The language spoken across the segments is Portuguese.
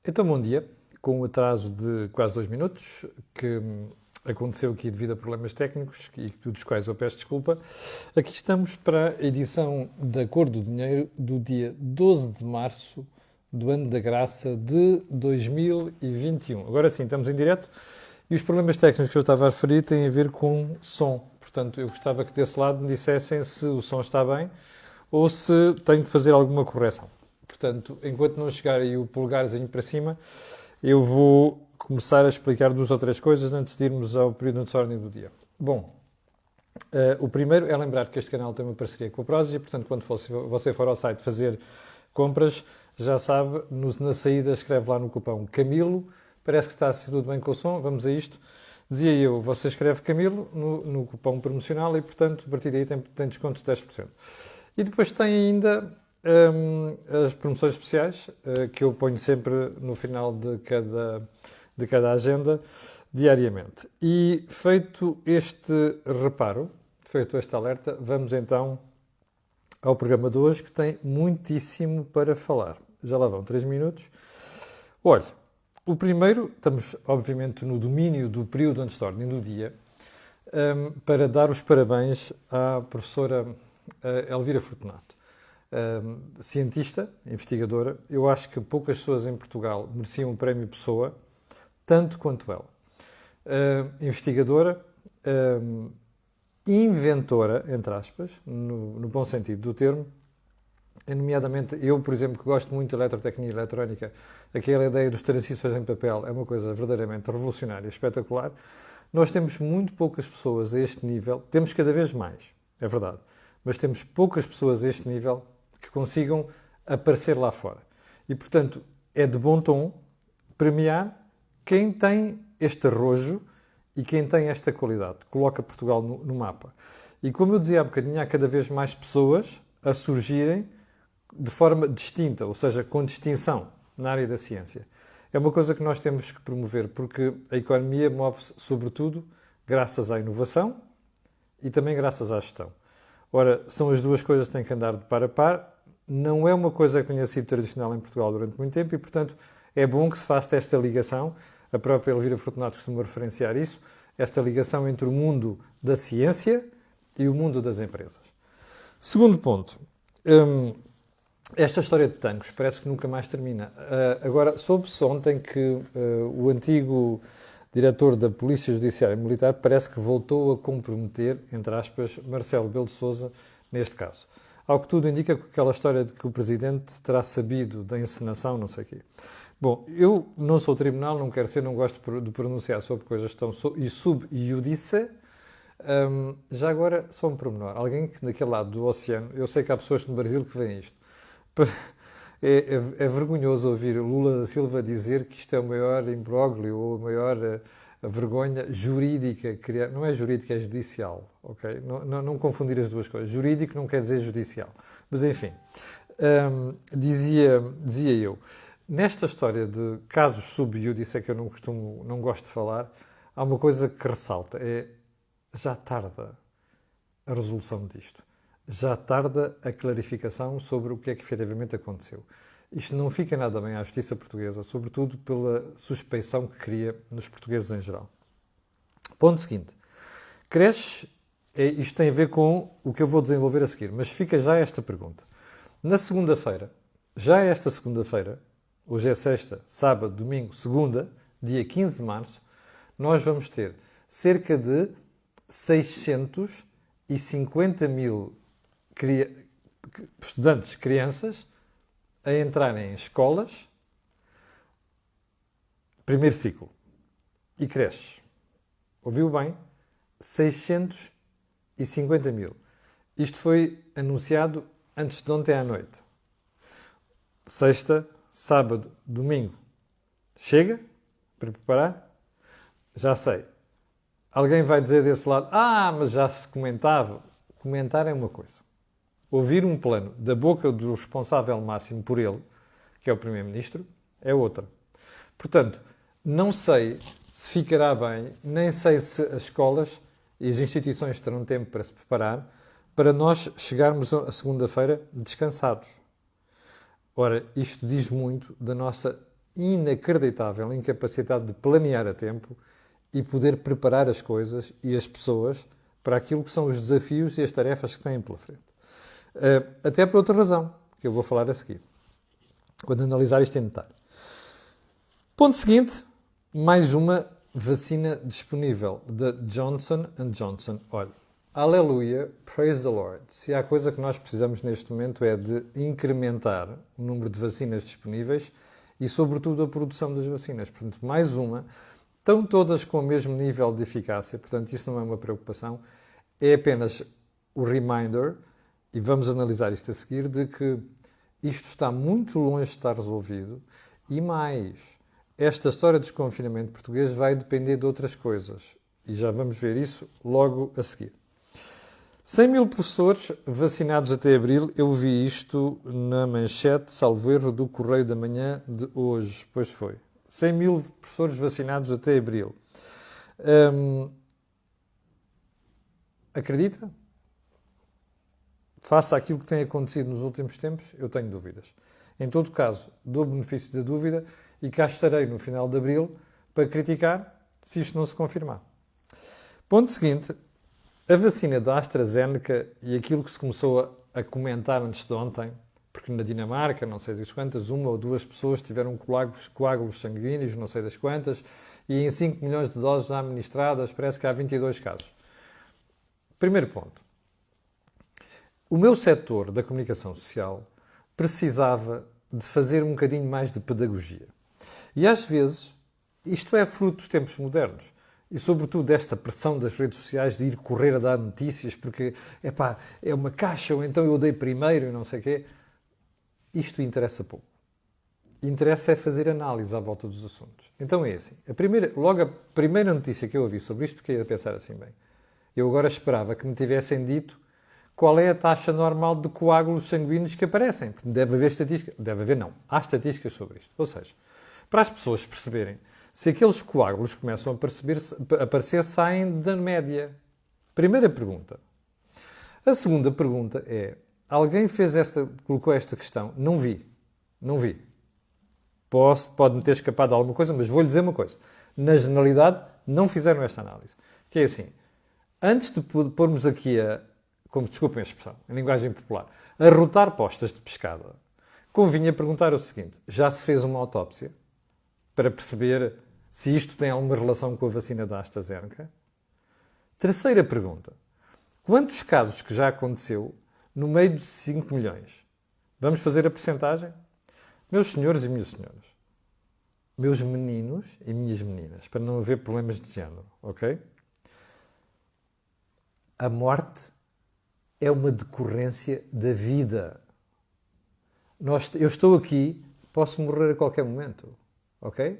Então, bom dia. Com um atraso de quase 2 minutos, que aconteceu aqui devido a problemas técnicos, e dos quais eu peço desculpa. Aqui estamos para a edição da Cor do Dinheiro do dia 12 de março do ano da graça de 2021. Agora sim, estamos em direto e os problemas técnicos que eu estava a referir têm a ver com som. Portanto, eu gostava que desse lado me dissessem se o som está bem ou se tenho de fazer alguma correção. Portanto, enquanto não chegar aí o polegarzinho para cima, eu vou começar a explicar 2 ou 3 coisas antes de irmos ao período de ordem do dia. Bom, o primeiro é lembrar que este canal tem uma parceria com a Prozis e, portanto, quando você for ao site fazer compras, já sabe, na saída escreve lá no cupom Camilo, parece que está a ser tudo bem com o som, vamos a isto. Dizia eu, você escreve Camilo no cupom promocional e, portanto, a partir daí tem desconto de 10%. E depois tem ainda as promoções especiais, que eu ponho sempre no final de cada agenda, diariamente. E feito este reparo, feito este alerta, vamos então ao programa de hoje, que tem muitíssimo para falar. Já lá vão 3 minutos. Olha, o primeiro, estamos obviamente no domínio do período antes da ordem do dia, para dar os parabéns à professora Elvira Fortunato. Cientista, investigadora, eu acho que poucas pessoas em Portugal mereciam o prémio Pessoa, tanto quanto ela. Investigadora, inventora, entre aspas, no bom sentido do termo, nomeadamente eu, por exemplo, que gosto muito de eletrotecnia e eletrónica, aquela ideia dos transistores em papel é uma coisa verdadeiramente revolucionária, espetacular. Nós temos muito poucas pessoas a este nível, temos cada vez mais, é verdade, mas temos poucas pessoas a este nível que consigam aparecer lá fora. E, portanto, é de bom tom premiar quem tem este arrojo e quem tem esta qualidade. Coloca Portugal no mapa. E como eu dizia há bocadinho, há cada vez mais pessoas a surgirem de forma distinta, ou seja, com distinção na área da ciência. É uma coisa que nós temos que promover, porque a economia move-se, sobretudo, graças à inovação e também graças à gestão. Ora, são as duas coisas que têm que andar de par a par. Não é uma coisa que tenha sido tradicional em Portugal durante muito tempo e, portanto, é bom que se faça esta ligação. A própria Elvira Fortunato costuma referenciar isso, esta ligação entre o mundo da ciência e o mundo das empresas. Segundo ponto, esta história de tanques parece que nunca mais termina. Agora, soube-se ontem que o antigo diretor da Polícia Judiciária Militar parece que voltou a comprometer, entre aspas, Marcelo Rebelo de Sousa neste caso. Ao que tudo indica, com aquela história de que o Presidente terá sabido da encenação, não sei o quê. Bom, eu não sou tribunal, não quero ser, não gosto de pronunciar sobre coisas que estão sub iudice. Já agora, só um pormenor. Alguém que daquele lado do oceano, eu sei que há pessoas no Brasil que veem isto. É vergonhoso ouvir Lula da Silva dizer que isto é o maior imbróglio ou a maior vergonha jurídica. Não é jurídica, é judicial. Okay? Não confundir as duas coisas. Jurídico não quer dizer judicial. Mas enfim, dizia eu, nesta história de casos sub iudice que eu não gosto de falar, há uma coisa que ressalta, já tarda a resolução disto. Já tarda a clarificação sobre o que é que efetivamente aconteceu. Isto não fica nada bem à justiça portuguesa, sobretudo pela suspeição que cria nos portugueses em geral. Ponto seguinte. Cresce, isto tem a ver com o que eu vou desenvolver a seguir, mas fica já esta pergunta. Na segunda-feira, já esta segunda-feira, hoje é sexta, sábado, domingo, segunda, dia 15 de março, nós vamos ter cerca de 650 mil estudantes, crianças, a entrarem em escolas, primeiro ciclo, e creches. Ouviu bem? 650 mil. Isto foi anunciado antes de ontem à noite. Sexta, sábado, domingo. Chega para preparar? Já sei. Alguém vai dizer desse lado, mas já se comentava. Comentar é uma coisa. Ouvir um plano da boca do responsável máximo por ele, que é o Primeiro-Ministro, é outra. Portanto, não sei se ficará bem, nem sei se as escolas e as instituições terão tempo para se preparar para nós chegarmos a segunda-feira descansados. Ora, isto diz muito da nossa inacreditável incapacidade de planear a tempo e poder preparar as coisas e as pessoas para aquilo que são os desafios e as tarefas que têm pela frente. Até por outra razão, que eu vou falar a seguir, quando analisar isto em detalhe. Ponto seguinte, mais uma vacina disponível da Johnson & Johnson. Olha, aleluia, praise the Lord. Se há coisa que nós precisamos neste momento é de incrementar o número de vacinas disponíveis e, sobretudo, a produção das vacinas. Portanto, mais uma. Estão todas com o mesmo nível de eficácia, portanto, isso não é uma preocupação. É apenas o reminder, e vamos analisar isto a seguir, de que isto está muito longe de estar resolvido e mais, esta história do desconfinamento português vai depender de outras coisas. E já vamos ver isso logo a seguir. 100 mil professores vacinados até abril. Eu vi isto na manchete, salvo erro, do Correio da Manhã de hoje. Pois foi. 100 mil professores vacinados até abril. Acredita? Face àquilo que tem acontecido nos últimos tempos, eu tenho dúvidas. Em todo caso, dou o benefício da dúvida e cá estarei no final de abril para criticar se isto não se confirmar. Ponto seguinte, a vacina da AstraZeneca e aquilo que se começou a comentar antes de ontem, porque na Dinamarca, não sei das quantas, uma ou duas pessoas tiveram coágulos sanguíneos, não sei das quantas, e em 5 milhões de doses já administradas, parece que há 22 casos. Primeiro ponto. O meu setor da comunicação social precisava de fazer um bocadinho mais de pedagogia. E às vezes, isto é fruto dos tempos modernos. E sobretudo desta pressão das redes sociais de ir correr a dar notícias, porque, é uma caixa, ou então eu dei primeiro e não sei o quê. Isto interessa pouco. Interessa é fazer análise à volta dos assuntos. Então é assim. A primeira notícia que eu ouvi sobre isto, porque ia pensar assim, bem, eu agora esperava que me tivessem dito qual é a taxa normal de coágulos sanguíneos que aparecem. Deve haver estatística. Deve haver, não. Há estatísticas sobre isto. Ou seja, para as pessoas perceberem, se aqueles coágulos começam a aparecer, saem da média. Primeira pergunta. A segunda pergunta é, alguém colocou esta questão? Não vi. Pode-me ter escapado alguma coisa, mas vou-lhe dizer uma coisa. Na generalidade, não fizeram esta análise. Que é assim, antes de pormos aqui desculpem a expressão, em linguagem popular, a rotar postas de pescada, convinha perguntar o seguinte, já se fez uma autópsia para perceber se isto tem alguma relação com a vacina da AstraZeneca? Terceira pergunta, quantos casos que já aconteceu no meio de 5 milhões? Vamos fazer a percentagem? Meus senhores e minhas senhoras, meus meninos e minhas meninas, para não haver problemas de género, ok? A morte é uma decorrência da vida. Eu estou aqui, posso morrer a qualquer momento, ok?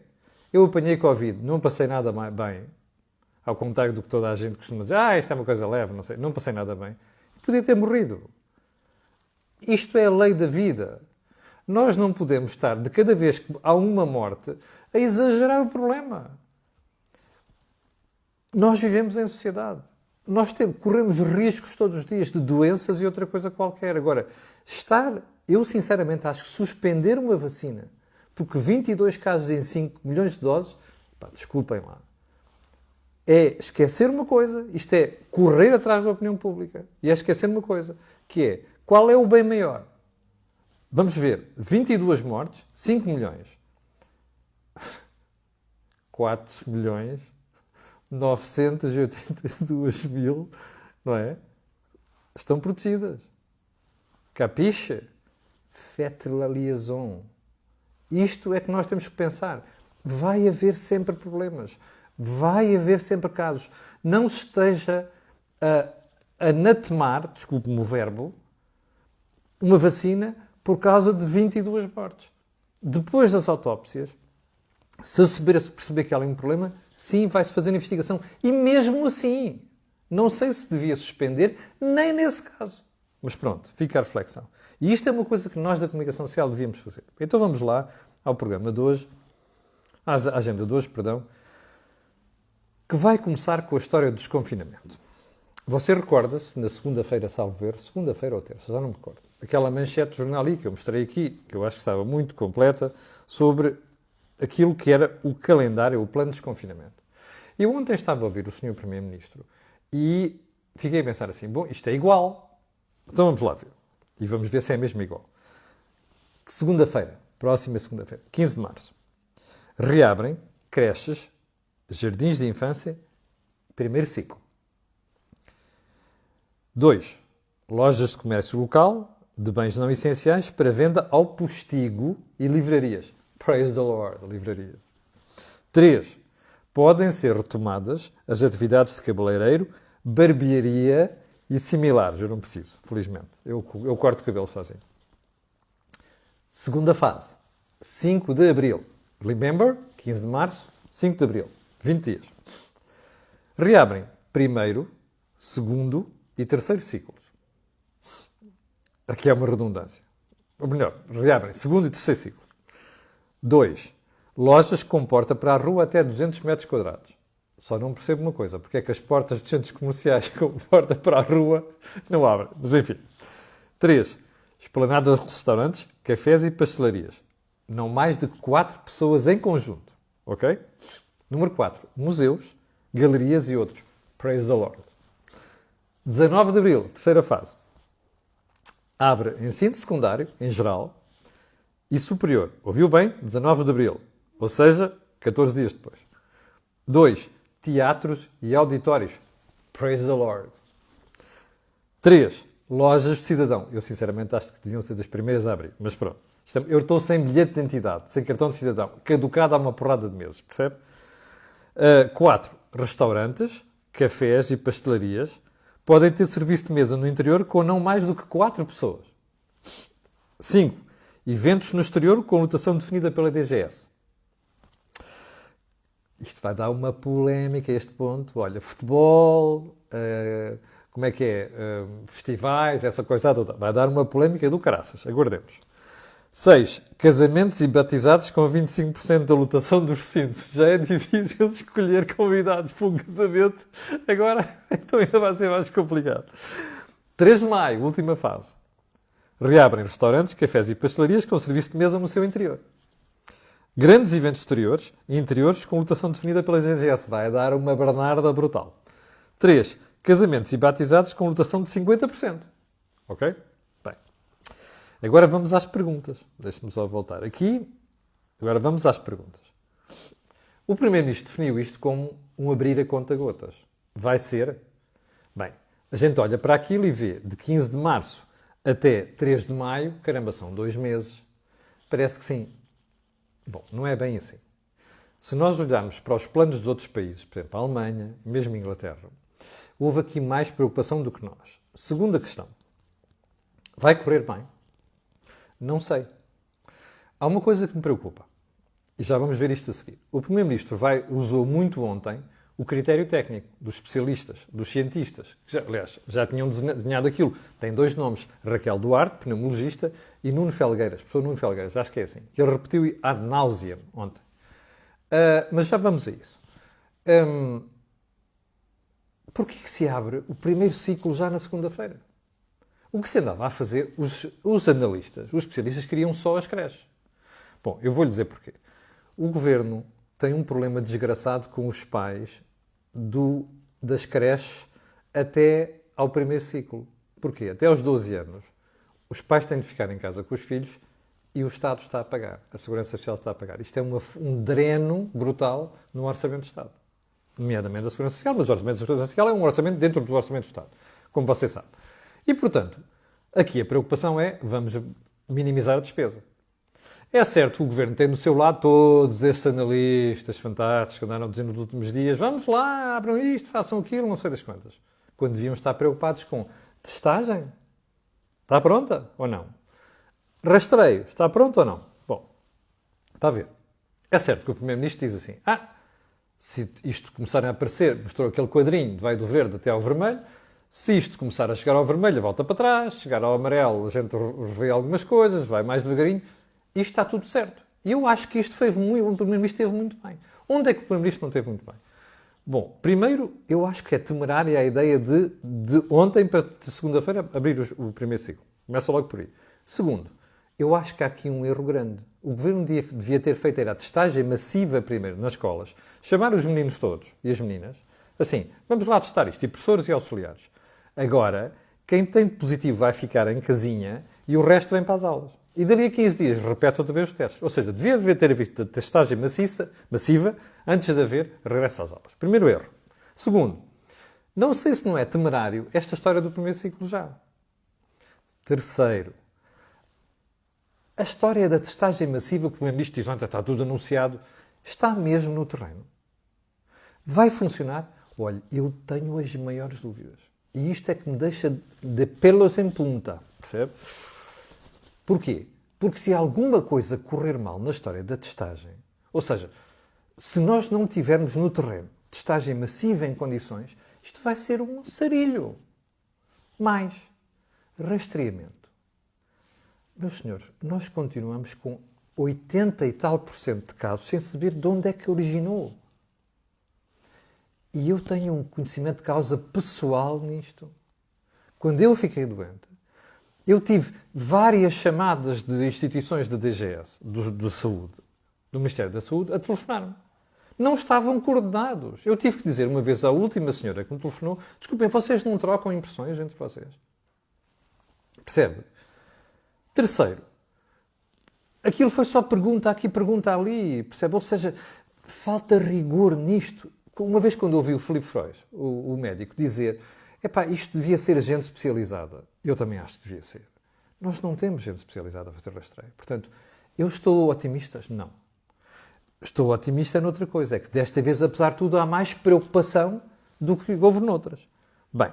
Eu apanhei Covid, não passei nada bem, ao contrário do que toda a gente costuma dizer, isto é uma coisa leve, não sei, não passei nada bem. Podia ter morrido. Isto é a lei da vida. Nós não podemos estar, de cada vez que há uma morte, a exagerar o problema. Nós vivemos em sociedade. Nós corremos riscos todos os dias de doenças e outra coisa qualquer. Agora, eu sinceramente acho que suspender uma vacina, porque 22 casos em 5 milhões de doses, desculpem lá, é esquecer uma coisa, isto é correr atrás da opinião pública, e é esquecer uma coisa, que é, qual é o bem maior? Vamos ver, 22 mortes, 5 milhões. 4 milhões... 982 mil, não é? Estão protegidas. Capiche? Faites la liaison. Isto é que nós temos que pensar. Vai haver sempre problemas. Vai haver sempre casos. Não se esteja a anatemar, desculpe-me o verbo, uma vacina por causa de 22 mortes. Depois das autópsias, se perceber que há ali um problema, sim, vai-se fazer investigação. E mesmo assim, não sei se devia suspender, nem nesse caso. Mas pronto, fica a reflexão. E isto é uma coisa que nós da comunicação social devíamos fazer. Então vamos lá ao programa de hoje, à agenda de hoje, que vai começar com a história do desconfinamento. Você recorda-se, na segunda-feira, salvo erro, segunda-feira ou terça, já não me recordo, aquela manchete do jornal que eu mostrei aqui, que eu acho que estava muito completa, sobre aquilo que era o calendário, o plano de desconfinamento. Eu ontem estava a ouvir o Sr. Primeiro-Ministro e fiquei a pensar assim, bom, isto é igual. Então vamos lá ver. E vamos ver se é mesmo igual. Segunda-feira, próxima segunda-feira, 15 de março, reabrem creches, jardins de infância, primeiro ciclo. 2. Lojas de comércio local de bens não essenciais para venda ao postigo e livrarias. Praise the Lord, livrarias. 3. Podem ser retomadas as atividades de cabeleireiro, barbearia e similares. Eu não preciso, felizmente. Eu corto o cabelo sozinho. Segunda fase, 5 de abril. Remember? 15 de março, 5 de abril. 20 dias. Reabrem primeiro, segundo e terceiro ciclos. Aqui é uma redundância. Ou melhor, reabrem segundo e terceiro ciclo. 2. Lojas com porta para a rua até 200 metros quadrados. Só não percebo uma coisa, porque é que as portas dos centros comerciais com porta para a rua não abrem. Mas enfim. 3. Esplanadas de restaurantes, cafés e pastelarias. Não mais de 4 pessoas em conjunto. Ok? Número 4. Museus, galerias e outros. Praise the Lord. 19 de abril, terceira fase. Abre ensino secundário, em geral, e superior. Ouviu bem? 19 de abril. Ou seja, 14 dias depois. 2. Teatros e auditórios. Praise the Lord. 3. Lojas de cidadão. Eu, sinceramente, acho que deviam ser das primeiras a abrir. Mas pronto. Eu estou sem bilhete de identidade, sem cartão de cidadão. Caducado há uma porrada de meses, percebe? 4. Restaurantes, cafés e pastelarias podem ter serviço de mesa no interior com não mais do que 4 pessoas. 5. Eventos no exterior com lotação definida pela DGS. Isto vai dar uma polémica a este ponto. Olha, futebol, como é que é? Festivais, essa coisa toda. Vai dar uma polémica do caraças. Aguardemos. 6. Casamentos e batizados com 25% da lotação dos recintos. Já é difícil escolher convidados para um casamento. Agora, então ainda vai ser mais complicado. 3 de maio, última fase. Reabrem restaurantes, cafés e pastelarias com serviço de mesa no seu interior. Grandes eventos exteriores e interiores com lotação definida pela GGS. Vai dar uma bernarda brutal. 3. Casamentos e batizados com lotação de 50%. Ok? Bem. Agora vamos às perguntas. Deixe-me só voltar aqui. Agora vamos às perguntas. O Primeiro-Ministro definiu isto como um abrir a conta-gotas. Vai ser? Bem, a gente olha para aquilo e vê de 15 de março até 3 de maio, caramba, são 2 meses. Parece que sim. Bom, não é bem assim. Se nós olharmos para os planos dos outros países, por exemplo, a Alemanha, mesmo a Inglaterra, houve aqui mais preocupação do que nós. Segunda questão. Vai correr bem? Não sei. Há uma coisa que me preocupa. E já vamos ver isto a seguir. O Primeiro-Ministro usou muito ontem o critério técnico dos especialistas, dos cientistas. Que aliás, já tinham desenhado aquilo. Tem 2 nomes. Raquel Duarte, pneumologista, e Nuno Felgueiras, professor Nuno Felgueiras. Acho que é assim. Que ele repetiu ad nauseam ontem. Mas já vamos a isso. Porquê que se abre o primeiro ciclo já na segunda-feira? O que se andava a fazer, os analistas, os especialistas, queriam só as creches. Bom, eu vou-lhe dizer porquê. O Governo tem um problema desgraçado com os pais das creches até ao primeiro ciclo. Porquê? Até aos 12 anos, os pais têm de ficar em casa com os filhos e o Estado está a pagar. A Segurança Social está a pagar. Isto é um dreno brutal no Orçamento do Estado. Nomeadamente da Segurança Social, mas o Orçamento da Segurança Social é um orçamento dentro do Orçamento do Estado, como você sabe. E, portanto, aqui a preocupação é, vamos minimizar a despesa. É certo que o Governo tem do seu lado todos estes analistas fantásticos que andaram dizendo nos últimos dias, vamos lá, abram isto, façam aquilo, não sei das quantas. Quando deviam estar preocupados com testagem. Está pronta ou não? Rastreio. Está pronto ou não? Bom, está a ver. É certo que o Primeiro-Ministro diz assim, se isto começar a aparecer, mostrou aquele quadrinho, vai do verde até ao vermelho, se isto começar a chegar ao vermelho, volta para trás, chegar ao amarelo, a gente revê algumas coisas, vai mais devagarinho, isto está tudo certo. E eu acho que isto fez muito, o Primeiro-Ministro esteve muito bem. Onde é que o Primeiro-Ministro não esteve muito bem? Bom, primeiro, eu acho que é temerária a ideia de ontem para segunda-feira abrir o primeiro ciclo. Começa logo por aí. Segundo, Eu acho que há aqui um erro grande. O governo devia ter feito era a testagem massiva primeiro nas escolas, chamar os meninos todos e as meninas, assim, vamos lá testar isto, e professores e auxiliares. Agora, quem tem positivo vai ficar em casinha e o resto vem para as aulas. E dali a 15 dias repete outra vez os testes. Ou seja, devia ter havido testagem massiva antes de haver regresso às aulas. Primeiro erro. Segundo, não sei se não é temerário esta história do primeiro ciclo já. Terceiro, a história da testagem massiva, que o Primeiro-Ministro diz ontem está tudo anunciado, está mesmo no terreno. Vai funcionar? Olha, eu tenho as maiores dúvidas. E isto é que me deixa de pelos em punta, percebe? Porquê? Porque se alguma coisa correr mal na história da testagem, ou seja, se nós não tivermos no terreno testagem massiva em condições, isto vai ser um sarilho. Mais rastreamento. Meus senhores, nós continuamos com 80 e tal % de casos sem saber de onde é que originou. E eu tenho um conhecimento de causa pessoal nisto. Quando eu fiquei doente, eu tive várias chamadas de instituições da DGS, do Saúde, do Ministério da Saúde, a telefonar-me. Não estavam coordenados. Eu tive que dizer uma vez à última senhora que me telefonou, desculpem, vocês não trocam impressões entre vocês? Percebe? Terceiro, aquilo foi só pergunta aqui, pergunta ali, percebe? Ou seja, falta rigor nisto. Uma vez quando ouvi o Filipe Freud, o médico, dizer epá, isto devia ser gente especializada. Eu também acho que devia ser. Nós não temos gente especializada a fazer rastreio. Portanto, eu estou otimista? Não. Estou otimista noutra coisa, é que desta vez, apesar de tudo, há mais preocupação do que houve noutras. Bem,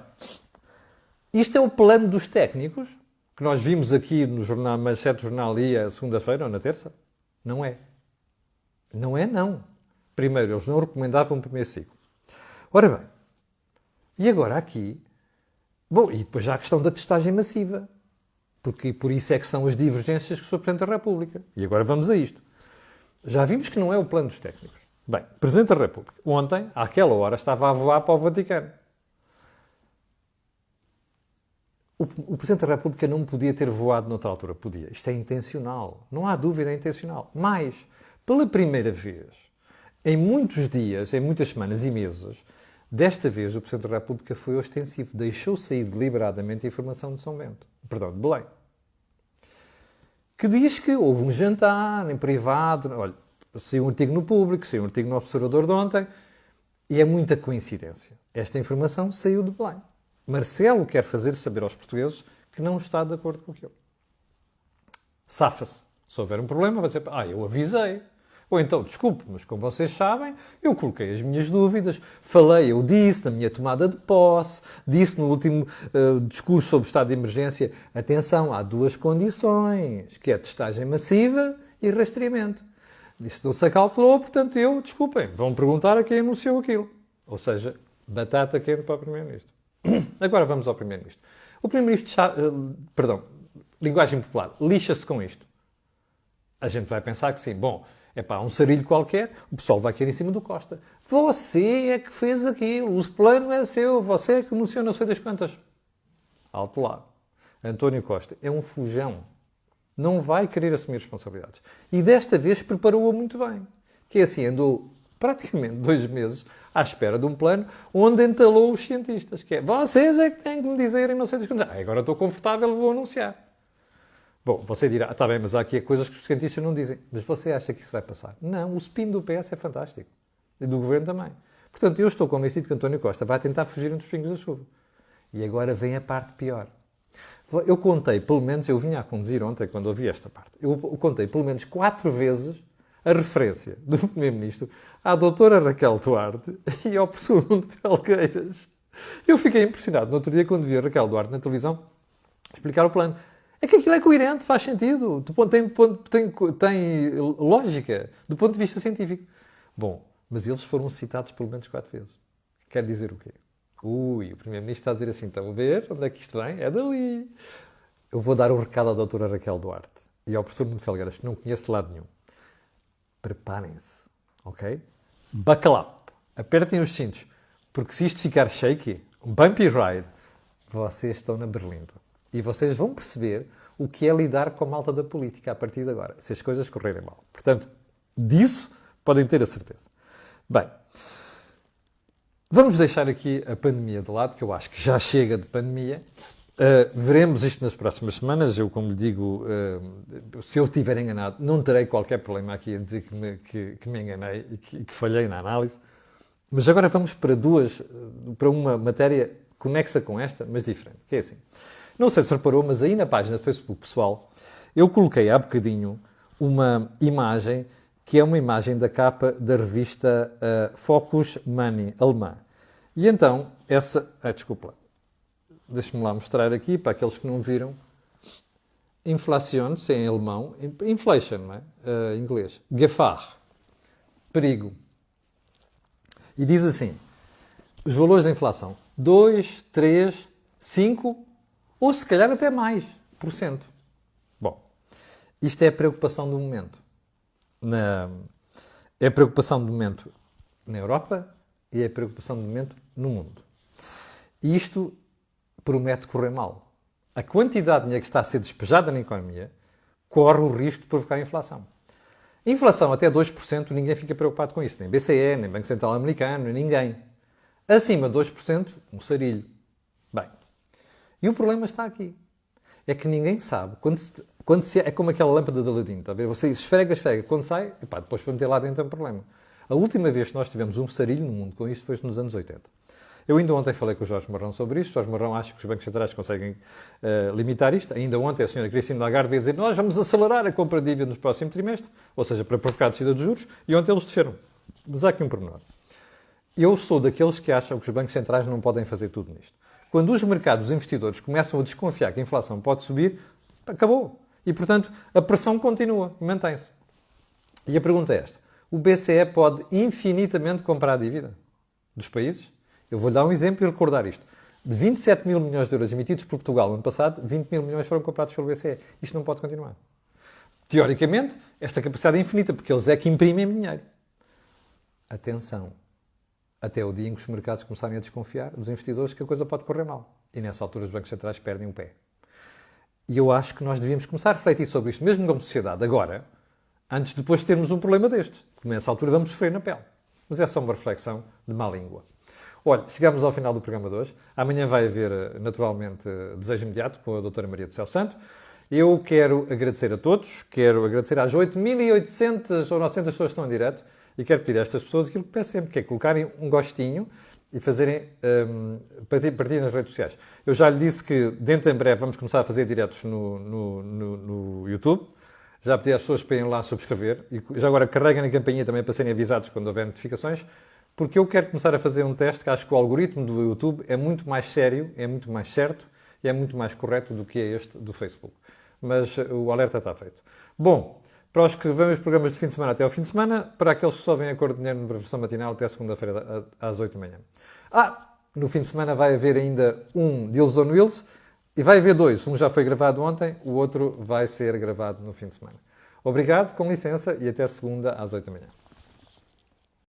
isto é o plano dos técnicos, que nós vimos aqui no jornal, manchete do jornal IA, segunda-feira ou na terça? Não é. Não é, não. Primeiro, eles não recomendavam o primeiro ciclo. Ora bem, e agora aqui... Bom, e depois já a questão da testagem massiva. Porque por isso é que são as divergências que o Sr. Presidente da República. E agora vamos a isto. Já vimos que não é o plano dos técnicos. Bem, o Presidente da República, ontem, àquela hora, estava a voar para o Vaticano. O Presidente da República não podia ter voado noutra altura. Podia. Isto é intencional. Não há dúvida, é intencional. Mas, pela primeira vez, em muitos dias, em muitas semanas e meses, desta vez o Presidente da República foi ostensivo. Deixou sair deliberadamente a informação de São Bento. Perdão, de Belém. Que diz que houve um jantar em privado. Olha, saiu um artigo no Público, saiu um artigo no Observador de ontem, e é muita coincidência. Esta informação saiu de Belém. Marcelo quer fazer saber aos portugueses que não está de acordo com aquilo. Safa-se. Se houver um problema, vai dizer, eu avisei. Ou então, desculpe, mas como vocês sabem, eu coloquei as minhas dúvidas, falei, eu disse na minha tomada de posse, disse no último discurso sobre o estado de emergência, atenção, há duas condições, que é testagem massiva e rastreamento. Isto não se acalculou, portanto desculpem, vão perguntar a quem anunciou aquilo. Ou seja, batata quente para o Primeiro-Ministro. Agora vamos ao Primeiro-Ministro. O Primeiro-Ministro, linguagem popular, lixa-se com isto. A gente vai pensar que sim, bom, um sarilho qualquer, o pessoal vai cair em cima do Costa. Você é que fez aquilo, o plano é seu, você é que anunciou não sei das quantas. Alto lá. António Costa é um fujão. Não vai querer assumir responsabilidades. E desta vez preparou-a muito bem. Que é assim, andou praticamente 2 meses à espera de um plano onde entalou os cientistas. Que é, vocês é que têm que me dizerem não sei das quantas. Agora estou confortável, vou anunciar. Bom, você dirá, está bem, mas há aqui coisas que os cientistas não dizem. Mas você acha que isso vai passar? Não, o spin do PS é fantástico. E do Governo também. Portanto, eu estou convencido que António Costa vai tentar fugir entre os pingos da chuva. E agora vem a parte pior. Eu contei, pelo menos, eu vinha a conduzir ontem, quando ouvi esta parte, eu contei pelo menos 4 vezes a referência do Primeiro-Ministro à doutora Raquel Duarte e ao professor Nuno Felgueiras. Eu fiquei impressionado no outro dia quando vi a Raquel Duarte na televisão explicar o plano. É que aquilo é coerente, faz sentido, tem lógica, do ponto de vista científico. Bom, mas eles foram citados pelo menos 4 vezes. Quer dizer o quê? O Primeiro-Ministro está a dizer assim, estão a ver onde é que isto vem? É dali. Eu vou dar um recado à doutora Raquel Duarte e ao professor Nuno Felgueiras, que não conheço de lado nenhum. Preparem-se, ok? Buckle up. Apertem os cintos, porque se isto ficar shaky, um bumpy ride, vocês estão na berlinda. E vocês vão perceber o que é lidar com a malta da política a partir de agora, se as coisas correrem mal. Portanto, disso podem ter a certeza. Bem, vamos deixar aqui a pandemia de lado, que eu acho que já chega de pandemia. Veremos isto nas próximas semanas. Eu, como lhe digo, se eu estiver enganado, não terei qualquer problema aqui a dizer que me enganei e que falhei na análise. Mas agora vamos para uma matéria conexa com esta, mas diferente, que é assim. Não sei se reparou, mas aí na página do Facebook pessoal, eu coloquei há bocadinho uma imagem que é uma imagem da capa da revista Focus Money, alemã. E então, desculpa lá. Deixa-me lá mostrar aqui, para aqueles que não viram. Inflation, se é em alemão. Inflation, não é? Em inglês. Gefahr. Perigo. E diz assim, os valores da inflação. 2, 3, 5 ou se calhar até mais por cento. Bom, isto é a preocupação do momento. É a preocupação do momento na Europa e é a preocupação do momento no mundo. E isto promete correr mal. A quantidade de dinheiro que está a ser despejada na economia corre o risco de provocar inflação. Inflação até 2%, ninguém fica preocupado com isso. Nem BCE, nem Banco Central Americano, ninguém. Acima de 2%, um sarilho. Bem, e o problema está aqui. É que ninguém sabe. É como aquela lâmpada de Aladim, está a ver? Você esfrega. Quando sai, depois para meter lá dentro é um problema. A última vez que nós tivemos um sarilho no mundo com isto foi nos anos 80. Eu ainda ontem falei com o Jorge Marrão sobre isto. O Jorge Marrão acha que os bancos centrais conseguem limitar isto. Ainda ontem a senhora Cristina Lagarde veio dizer nós vamos acelerar a compra de dívida no próximo trimestre, ou seja, para provocar a descida dos juros, e ontem eles desceram. Mas há aqui um pormenor. Eu sou daqueles que acham que os bancos centrais não podem fazer tudo nisto. Quando os mercados, os investidores, começam a desconfiar que a inflação pode subir, acabou. E, portanto, a pressão continua, mantém-se. E a pergunta é esta. O BCE pode infinitamente comprar a dívida dos países? Eu vou-lhe dar um exemplo e recordar isto. De 27 mil milhões de euros emitidos por Portugal no ano passado, 20 mil milhões foram comprados pelo BCE. Isto não pode continuar. Teoricamente, esta capacidade é infinita, porque eles é que imprimem dinheiro. Atenção. Até o dia em que os mercados começarem a desconfiar dos investidores que a coisa pode correr mal. E nessa altura os bancos centrais perdem o pé. E eu acho que nós devíamos começar a refletir sobre isto, mesmo como sociedade, agora, antes de depois termos um problema destes. Porque nessa altura vamos sofrer na pele. Mas é só uma reflexão de má língua. Olha, chegamos ao final do programa de hoje. Amanhã vai haver, naturalmente, Desejo Imediato com a doutora Maria do Céu Santo. Eu quero agradecer a todos, quero agradecer às 8.800 ou 900 pessoas que estão em direto e quero pedir a estas pessoas aquilo que peço sempre, que é colocarem um gostinho e fazerem partilha nas redes sociais. Eu já lhe disse que dentro em breve vamos começar a fazer diretos no YouTube. Já pedi às pessoas para irem lá subscrever e já agora carreguem na campainha também para serem avisados quando houver notificações, porque eu quero começar a fazer um teste que acho que o algoritmo do YouTube é muito mais sério, é muito mais certo e é muito mais correto do que é este do Facebook. Mas o alerta está feito. Bom, para os que vão os programas de fim de semana até ao fim de semana, para aqueles que só vêm a cor de dinheiro na versão matinal até segunda-feira às 8 da manhã. No fim de semana vai haver ainda um Deals on Wheels e vai haver dois. Um já foi gravado ontem, o outro vai ser gravado no fim de semana. Obrigado, com licença e até segunda às 8 da manhã.